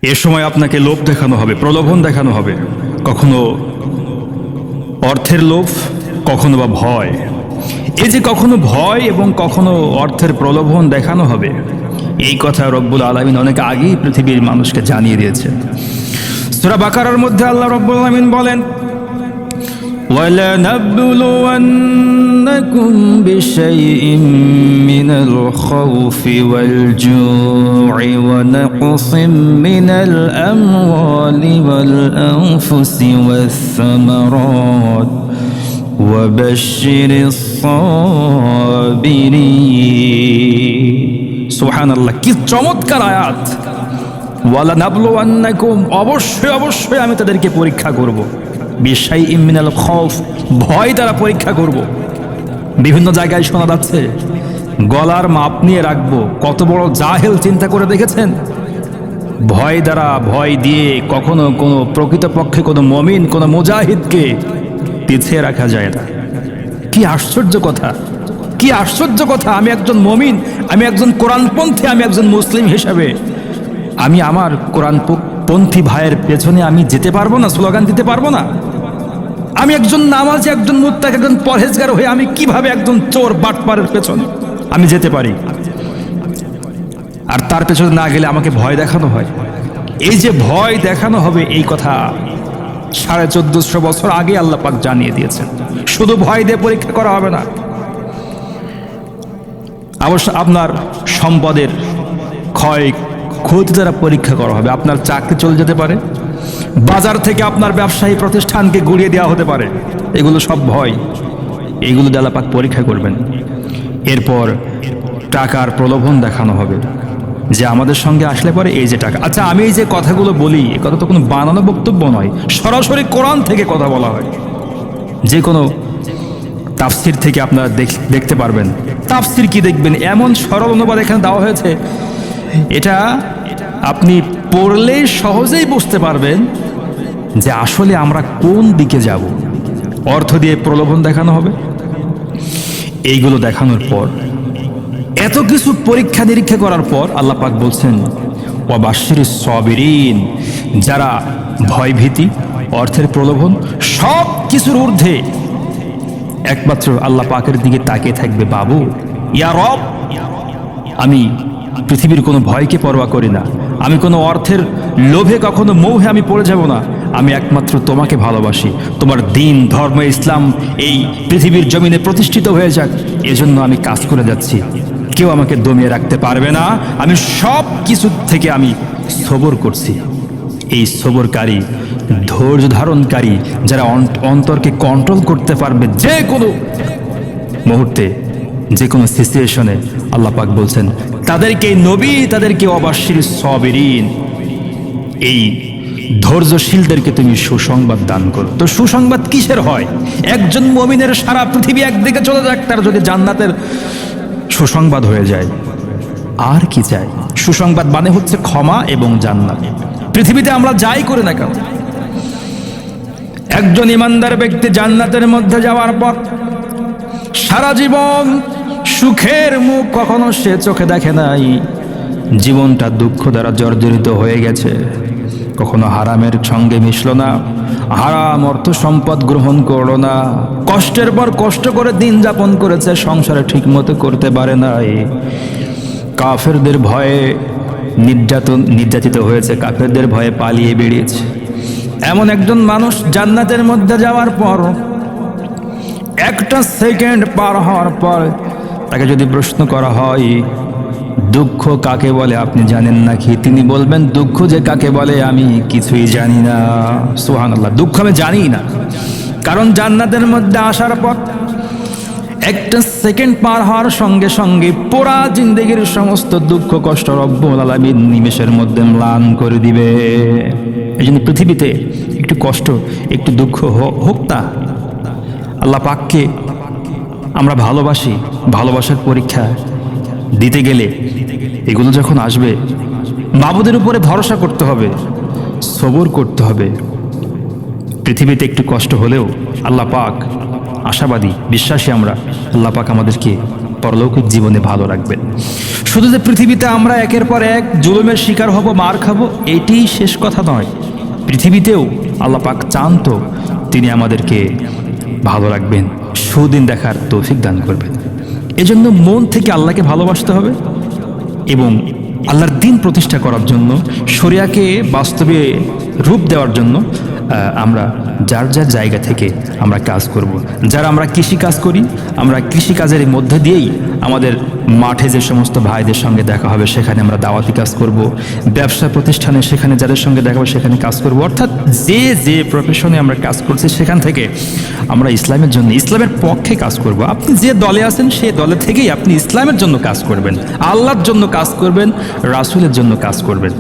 এ সময় আপনাকে লোভ দেখানো হবে, প্রলোভন দেখানো হবে, কখনো অর্থের লোভ, কখনো বা ভয়। এই যে কখনো ভয় এবং কখনো অর্থের প্রলোভন দেখানো হবে, এই কথা রব্বুল আলামিন অনেক আগেই পৃথিবীর মানুষকে জানিয়ে দিয়েছে। সূরা বাকারার মধ্যে আল্লাহ রব্বুল আলামিন বলেন, وَلَنَبْلُوَنَّكُمْ بِشَيْءٍ مِّنَ الْخَوْفِ وَالْجُوعِ وَنَقْصٍ مِّنَ الْأَمْوَالِ وَالْأَنفُسِ وَالثَّمَرَاتِ وَبَشِّرِ الصَّابِرِينَ। সুবহানাল্লাহ, কি চমৎকার আয়াত! ওয়ালানাবলুওয়ান্নাকুম, অবশ্যই অবশ্যই আমি তাদেরকে পরীক্ষা করব। বিশাইইম মিনাল খাউফ, ভয় দ্বারা পরীক্ষা করব। বিভিন্ন জায়গায় শোনা যাচ্ছে গলার মাপ নিয়ে রাখবো। কত বড় জাহেল, চিন্তা করে দেখেছেন? ভয় দ্বারা, ভয় দিয়ে কখনো কোনো প্রকৃতপক্ষে কোনো মুমিন, কোনো মুজাহিদকে পিছিয়ে রাখা যায় না। কি আশ্চর্য কথা, কি আশ্চর্য কথা! আমি একজন মুমিন, আমি একজন কোরআনপন্থী, আমি একজন মুসলিম হিসাবে আমি আমার কোরআনপন্থী ভাইয়ের পেছনে আমি যেতে পারবো না, স্লোগান দিতে পারবো না? আমি একজন নামাজি, একজন মুত্তাকি, একজন পরহেজগার হয়ে আমি কিভাবে একজন চোর বাটপারের পেছনে আমি যেতে পারি? আর তার পেছনে না গেলে আমাকে ভয় দেখানো হয়। এই যে ভয় দেখানো হবে, এই কথা 1450 বছর আগে আল্লাহ পাক জানিয়ে দিয়েছেন। শুধু ভয় দিয়ে পরীক্ষা করা হবে না, অবশ্য আপনার সম্পদের ক্ষয়ক্ষতি দ্বারা পরীক্ষা করা হবে। আপনার চাকরি চলে যেতে পারে, বাজার থেকে আপনার ব্যবসায়ী প্রতিষ্ঠানকে গুড়িয়ে দেওয়া হতে পারে। এগুলো সব ভয়, এগুলো দিয়ে আল্লাহ পাক পরীক্ষা করবেন। এরপর টাকার প্রলোভন দেখানো হবে যে আমাদের সঙ্গে আসলে পরে এই যে টাকা। আচ্ছা, আমি এই যে কথাগুলো বলি, এ কথা তো কোনো বানানো বক্তব্য নয়, সরাসরি কোরআন থেকে কথা বলা হয়। যে কোনো তাফসির থেকে আপনারা দেখতে পারবেন। তাফসির কি দেখবেন, এমন সরল অনুবাদ এখানে দেওয়া হয়েছে, এটা আপনি পড়লেই সহজেই বুঝতে পারবেন যে আসলে আমরা কোন দিকে যাব। অর্থ দিয়ে প্রলোভন দেখানো হবে। এইগুলো দেখানোর পর, এত কিছু পরীক্ষা নিরীক্ষা করার পর আল্লাহ পাক বলছেন, ওয়াবাশশিরিস সাবিরিন, যারা ভয়ভীতি, অর্থের প্রলোভন, সব কিছুর ঊর্ধ্বে একমাত্র আল্লাহ পাকের দিকে তাকিয়ে থাকবে। বাবু, ইয়া রব, আমি পৃথিবীর কোনো ভয়কে পরোয়া করি না, আমি কোনো অর্থের লোভে কখনো মোহে আমি পড়ে যাব না। আমি একমাত্র তোমাকে ভালোবাসি, তোমার দিন, ধর্ম, ইসলাম এই পৃথিবীর জমিনে প্রতিষ্ঠিত হয়ে যাক, এজন্য আমি কাজ করে যাচ্ছি। কেউ আমাকে দমিয়ে রাখতে পারবে না। আমি সব কিছু থেকে আমি সবর করছি। এই সবরকারী, ধৈর্য ধারণকারী, যারা অন্তরকে কন্ট্রোল করতে পারবে যে কোনো মুহূর্তে, যে কোনো সিচুয়েশনে, আল্লাহ পাক বলছেন তাদেরকে নবী, তাদেরকে ওয়াবাশশিরিস সাবিরিন, এই ধৈর্যশীলদেরকে তুমি সুসংবাদ দান করো। তো সুসংবাদ কিসের হয়? একজন মুমিনের সারা পৃথিবী একদিকে চলে যাক, তার যদি জান্নাতের সুসংবাদ হয়ে যায়, আর কি চাই? সুসংবাদ মানে হচ্ছে ক্ষমা এবং জান্নাত। পৃথিবীতে আমরা যাই করি না কেন, একজন ইমানদার ব্যক্তি জান্নাতের মধ্যে যাওয়ার পর সারা জীবন সুখের মুখ কখনো সে চোখে দেখে নাই। জীবনটা দুঃখ দ্বারা জর্জরিত হয়ে গেছে। কখনো হারামের সঙ্গে মিশলো না, হারাম অর্থ সম্পদ গ্রহণ করলো না, কষ্টের পর কষ্ট করে দিন যাপন করেছে, সংসারে ঠিক মতো করতে পারে নাই। কাফেরদের ভয়ে নির্যাতিত হয়েছে, কাফেরদের ভয়ে পালিয়ে বেরিয়েছে। এমন একজন মানুষ জান্নাতের মধ্যে যাওয়ার পর, একটা সেকেন্ড পার হওয়ার পর তাকে যদি প্রশ্ন করা হয় দুঃখ কাকে বলে আপনি জানেন নাকি, তিনি বলবেন দুঃখ যে কাকে বলে আমি কিছুই জানি না। সুবহানাল্লাহ, দুঃখ আমি জানি না। কারণ জান্নাতের মধ্যে আসার পর একটা সেকেন্ড পার হওয়ার সঙ্গে সঙ্গে পুরা জিন্দেগির সমস্ত দুঃখ কষ্ট রব্বুল আলামিন নিমেষের মধ্যে ম্লান করে দিবে। এই জন্য পৃথিবীতে একটু কষ্ট, একটু দুঃখ হোক তা। আল্লাহ পাককে আমরা ভালোবাসি, ভালোবাসার পরীক্ষা দিতে গেলে এগুলো যখন আসবে, মাবুদের উপরে ভরসা করতে হবে, সবর করতে হবে। পৃথিবীতে একটু কষ্ট হলেও আল্লাহ পাক আশাবাদী, বিশ্বাসী আমরা, আল্লাহ পাক আমাদেরকে পরলৌকিক জীবনে ভালো রাখবেন। শুধু যে পৃথিবীতে আমরা একের পর এক জুলুমের শিকার হব, মার খাবো, এটিই শেষ কথা নয়। পৃথিবীতেও আল্লাহ পাক চান তো তিনি আমাদেরকে ভালো রাখবেন, সুদিন দেখার তৌফিক দান করবেন। এজন্য মন থেকে আল্লাহকে ভালোবাসতে হবে এবং আল্লাহর দ্বীন প্রতিষ্ঠা করার জন্য, শরিয়াকে বাস্তবে রূপ দেওয়ার জন্য আমরা যার যার জায়গা থেকে আমরা কাজ করব। যারা আমরা কৃষি কাজ করি, আমরা কৃষি কাজের মধ্যে দিয়েই আমাদের মাঠে যে সমস্ত ভাইদের সঙ্গে দেখা হবে সেখানে আমরা দাওয়াতি কাজ করব। ব্যবসা প্রতিষ্ঠানে সেখানে যাদের সঙ্গে দেখা হবে সেখানে কাজ করব। অর্থাৎ যে যে প্রফেশনে আমরা কাজ করছি সেখান থেকে আমরা ইসলামের জন্য, ইসলামের পক্ষে কাজ করব। আপনি যে দলে আছেন সেই দলে থেকেই আপনি ইসলামের জন্য কাজ করবেন, আল্লাহর জন্য কাজ করবেন, রাসূলের জন্য কাজ করবেন।